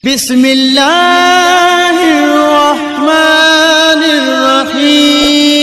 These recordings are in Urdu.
بسم اللہ الرحمن الرحیم۔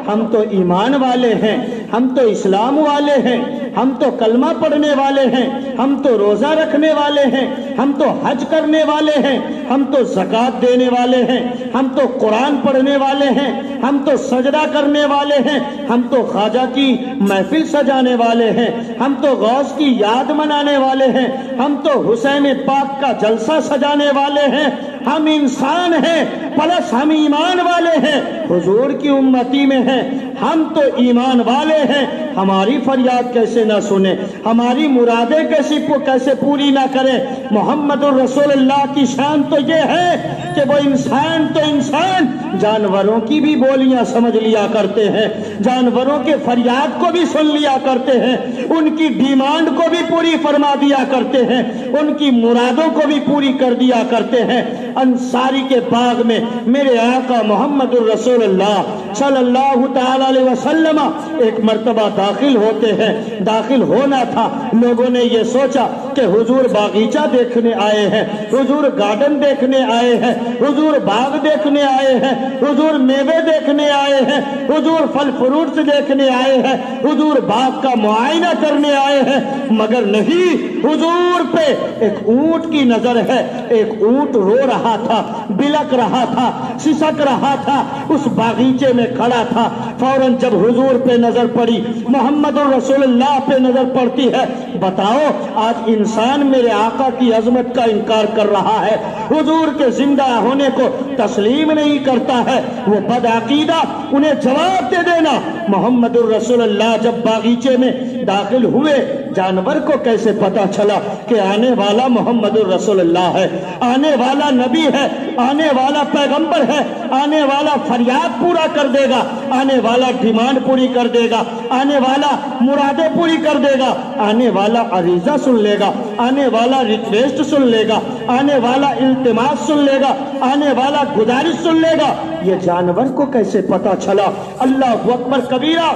ہم تو ایمان والے ہیں، ہم تو اسلام والے ہیں، ہم تو کلمہ پڑھنے والے ہیں، ہم تو روزہ رکھنے والے ہیں، ہم تو حج کرنے والے ہیں، ہم تو زکوٰۃ دینے والے ہیں، ہم تو قرآن پڑھنے والے ہیں، ہم تو سجدہ کرنے والے ہیں، ہم تو خواجہ کی محفل سجانے والے ہیں، ہم تو غوث کی یاد منانے والے ہیں، ہم تو حسین پاک کا جلسہ سجانے والے ہیں۔ ہم انسان ہیں پلس ہم ایمان والے ہیں، حضور کی امتی میں ہیں، ہم تو ایمان والے ہیں۔ ہماری فریاد کیسے نہ سنیں، ہماری مرادیں کیسے پوری نہ کریں۔ محمد الرسول اللہ کی شان تو یہ ہے کہ وہ انسان تو انسان جانوروں کی بھی بولیاں سمجھ لیا کرتے ہیں، جانوروں کے فریاد کو بھی سن لیا کرتے ہیں، ان کی ڈیمانڈ کو بھی پوری فرما دیا کرتے ہیں، ان کی مرادوں کو بھی پوری کر دیا کرتے ہیں۔ انصاری کے باغ میں میرے آقا محمد الرسول اللہ صلی اللہ تعالی علیہ وسلم ایک مرتبہ داخل ہوتے ہیں۔ داخل ہونا تھا، لوگوں نے یہ سوچا کہ حضور باغیچہ دیکھنے آئے ہیں، حضور گارڈن دیکھنے آئے ہیں، حضور باغ دیکھنے آئے ہیں، حضور میوے دیکھنے آئے ہیں، حضور پھل فروٹس دیکھنے آئے ہیں، حضور باغ کا معائنہ کرنے آئے ہیں، مگر نہیں، حضور پہ ایک اونٹ کی نظر ہے۔ ایک اونٹ رو رہا تھا، بلک رہا تھا، سسک رہا تھا، اس باغیچے میں کھڑا تھا۔ فوراً جب حضور پہ نظر پڑی، محمد الرسول اللہ پہ نظر پڑتی ہے، بتاؤ آج انسان میرے آقا کی عظمت کا انکار کر رہا ہے، حضور کے زندہ ہونے کو تسلیم نہیں کرتا ہے، وہ بدعقیدہ، انہیں جواب دے دینا۔ محمد الرسول اللہ جب باغیچے میں داخل ہوئے، جانور کو کیسے پتا چلا کہ آنے والا محمد الرسول اللہ ہے، آنے والا نبی ہے، آنے والا پیغمبر ہے، آنے والا فریاد پورا کر دے گا، آنے والا ڈیمانڈ پوری کر دے گا، آنے والا مرادیں پوری کر دے گا، آنے والا عریضہ سن لے گا، آنے والا ریکویسٹ سن لے گا، آنے والا التماس سن لے گا، آنے والا گزارش سن لے گا۔ یہ جانور کو کیسے پتا چلا؟ اللہ اکبر کبیرہ۔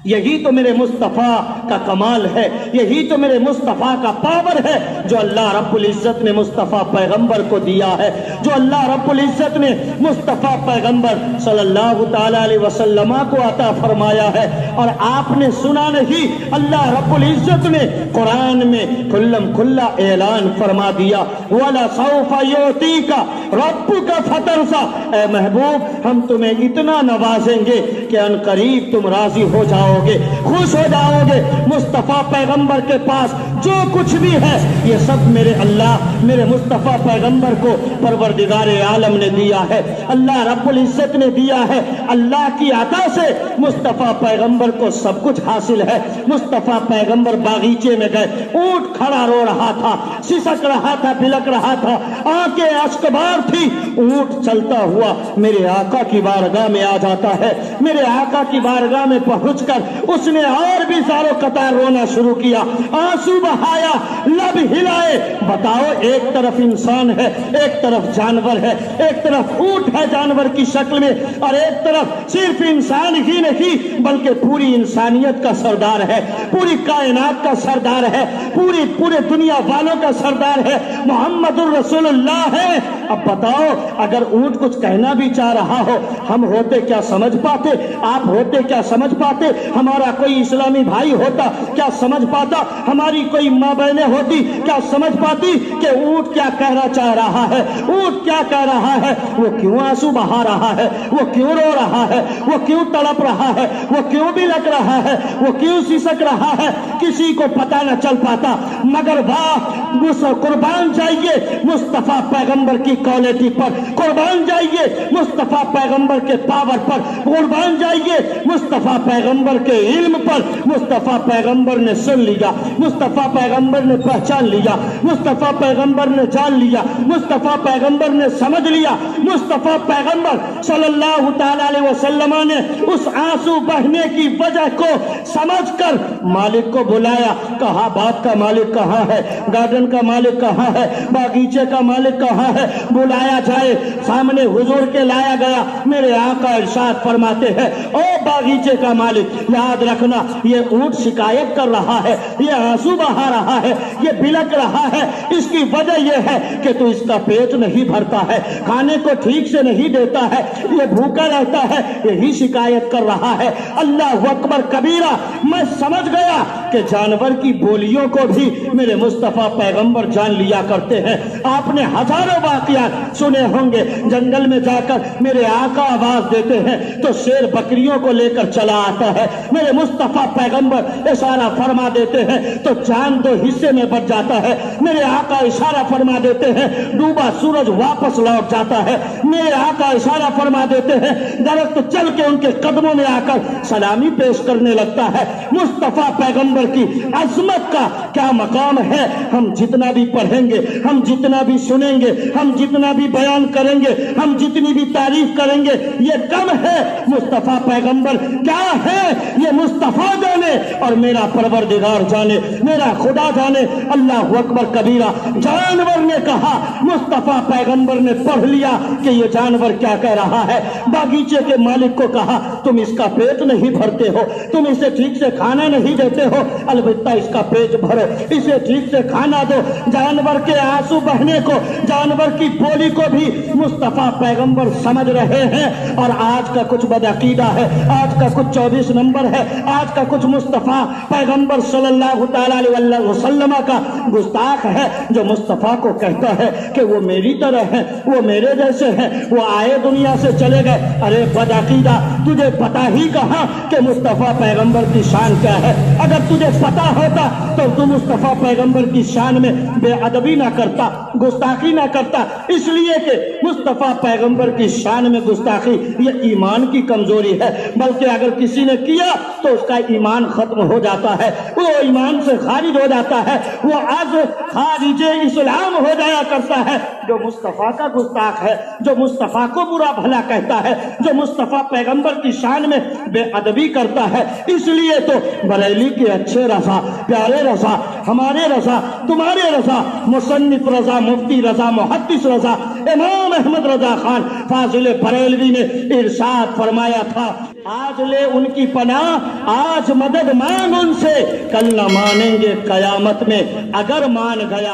یہی تو میرے مصطفیٰ کا کمال ہے، یہی تو میرے مصطفیٰ کا پاور ہے جو اللہ رب العزت نے مصطفیٰ پیغمبر کو دیا ہے، جو اللہ رب العزت نے مصطفیٰ پیغمبر صلی اللہ تعالی علیہ وسلم کو عطا فرمایا ہے۔ اور آپ نے سنا نہیں، اللہ رب العزت نے قرآن میں کھلم کھلا اعلان فرما دیا، وَلَسَوْفَ يُعْطِيكَ رَبُّكَ فَتَرْضَىٰ، اے محبوب ہم تمہیں اتنا نوازیں گے کہ ان قریب تم راضی ہو جاؤ گے، خوش ہو جاؤ گے۔ مصطفیٰ پیغمبر کے پاس جو کچھ بھی ہے یہ سب میرے اللہ، میرے مصطفیٰ پیغمبر کو پروردگار عالم نے دیا ہے، اللہ رب العزت نے دیا ہے۔ اللہ کی عطا سے مصطفیٰ پیغمبر کو سب کچھ حاصل ہے۔ مصطفیٰ پیغمبر باغیچے میں گئے، اونٹ کھڑا رو رہا تھا، سسک رہا تھا، بلک رہا تھا، آنکھیں اشکبار تھی۔ اونٹ چلتا ہوا میرے آقا کی بارگاہ میں آ جاتا ہے، میرے آقا کی بارگاہ میں پہنچ کر اس نے اور بھی زارو قطار رونا شروع کیا، آنسو بہایا، لب ہلائے۔ بتاؤ، ایک طرف انسان ہے، ایک طرف جانور ہے، ایک طرف اونٹ ہے جانور کی شکل میں، اور ایک طرف صرف انسان ہی نہیں بلکہ پوری انسانیت کا سردار ہے، پوری کائنات کا سردار ہے، پورے دنیا والوں کا سردار ہے، محمد الرسول اللہ ہے۔ اب بتاؤ، اگر اونٹ کچھ کہنا بھی چاہ رہا ہو، ہم ہوتے کیا سمجھ پاتے؟ آپ ہوتے کیا سمجھ پاتے؟ ہمارا کوئی اسلامی بھائی ہوتا کیا سمجھ پاتا؟ ہماری کوئی ماں بہنیں ہوتی کیا سمجھ پاتی کہ اونٹ کیا کہنا چاہ رہا ہے؟ اونٹ کیا کہہ رہا ہے؟ وہ کیوں آنسو بہا رہا ہے؟ وہ کیوں رو رہا ہے؟ وہ کیوں تڑپ رہا ہے؟ وہ کیوں بھی لگ رہا ہے؟ وہ کیوں سسک رہا ہے؟ کسی کو پتا نہ چل پاتا، مگر واہ، قربان جائیے مصطفیٰ پیغمبر کی کوالٹی پر، قربان جائیے مصطفیٰ پیغمبر کے پاور پر، قربان جائیے مصطفیٰ پیغمبر کے علم پر۔ مصطفیٰ پیغمبر نے سن لیا، مصطفیٰ پیغمبر نے پہچان لیا، مصطفیٰ پیغمبر نے جان لیا، مصطفیٰ پیغمبر نے سمجھ لیا۔ مصطفیٰ پیغمبر صلی اللہ تعالی علیہ وسلم نے اس آنسو بہنے کی وجہ کو سمجھ کر مالک کو بلایا، کہا باغ کا مالک کہاں ہے؟ گارڈن کا مالک کہاں ہے؟ باغیچے کا مالک کہاں ہے؟ بلایا جائے، سامنے حضور کے لایا گیا، میرے آقا ارشاد فرماتے ہیں او باغیچے کا مالک یاد رکھنا یہ اونٹ شکایت کر رہا ہے، یہ آنسو بہا رہا ہے، یہ بلک رہا ہے، اس کی وجہ یہ ہے کہ تو اس کا پیٹ نہیں بھرتا ہے، کھانے کو ٹھیک سے نہیں دیتا ہے، یہ بھوکا رہتا ہے، یہی شکایت کر رہا ہے۔ اللہ اکبر کبیرہ، میں سمجھ گیا کہ جانور کی بولیوں کو بھی میرے مصطفیٰ پیغمبر جان لیا کرتے ہیں۔ آپ نے ہزاروں واقعات سنے ہوں گے، جنگل میں جا کر میرے آقا آواز دیتے ہیں تو شیر بکریوں کو لے کر چلا آتا ہے، میرے مصطفیٰ پیغمبر اشارہ فرما دیتے ہیں تو چاند دو حصے میں بٹ جاتا ہے، میرے آقا اشارہ فرما دیتے ہیں ڈوبا سورج واپس لوٹ جاتا ہے، میرے آقا اشارہ فرما دیتے ہیں درخت چل کے ان کے قدموں میں آ کر سلامی پیش کرنے لگتا ہے۔ مصطفیٰ پیغمبر کی عظمت کا کیا مقام ہے، ہم جتنا بھی پڑھیں گے، ہم جتنا بھی سنیں گے، ہم جتنا بھی بیان کریں گے، ہم جتنی بھی تعریف کریں گے یہ کم ہے۔ مصطفیٰ پیغمبر کیا ہے یہ مصطفیٰ جانے اور میرا پروردگار جانے، میرا خدا جانے۔ اللہ اکبر کبیرہ، جانور نے کہا، مصطفیٰ پیغمبر نے پڑھ لیا کہ یہ جانور کیا کہہ رہا ہے۔ باغیچے کے مالک کو کہا تم اس کا پیٹ نہیں بھرتے ہو، تم اسے ٹھیک سے کھانا نہیں دیتے ہو، البتہ اس کا پیٹ بھرو، اسے ٹھیک سے کھانا دو۔ جانور کے آنسو بہنے کو، جانور کی بولی کو بھی مصطفیٰ پیغمبر سمجھ رہے ہیں۔ اور آج کا کچھ بدعقیدہ ہے، آج کا کچھ 24 نمبر ہے، آج کا کچھ مصطفیٰ پیغمبر صلی اللہ تعالی علیہ وسلم کا گستاخ ہے جو مصطفیٰ کو کہتا ہے کہ وہ میری طرح ہے، وہ میرے جیسے ہیں، وہ آئے دنیا سے چلے گئے۔ ارے بدعقیدہ، تجھے پتا ہی کہاں کہ مصطفیٰ پیغمبر کی شان کیا ہے؟ اگر تجھے پتا ہوتا تو تو مصطفیٰ پیغمبر کی شان میں بے ادبی نہ کرتا، گستاخی نہ کرتا، اس لیے کہ مصطفیٰ پیغمبر کی شان میں گستاخی یہ ایمان کی کمزوری ہے، بلکہ اگر کسی نے کیا تو اس کا ایمان ختم ہو جاتا ہے، وہ ایمان سے خارج ہو جاتا ہے، وہ از خارج اسلام ہو جایا کرتا ہے۔ جو مصطفیٰ کا گستاخ ہے، جو مصطفیٰ کو برا بھلا کہتا ہے، جو مصطفیٰ پیغمبر کی شان میں بے ادبی کرتا ہے، اس لیے تو بریلی کے اچھے رضا، پیارے رضا، ہمارے رضا، تمہارے رضا، مصنف رضا، مفتی رضا، محدث رضا، امام احمد رضا خان فاضل بریلوی نے ارشاد فرمایا تھا آج لے ان کی پناہ، آج مدد مانگ ان سے، کل نہ مانیں گے قیامت میں، اگر مان گیا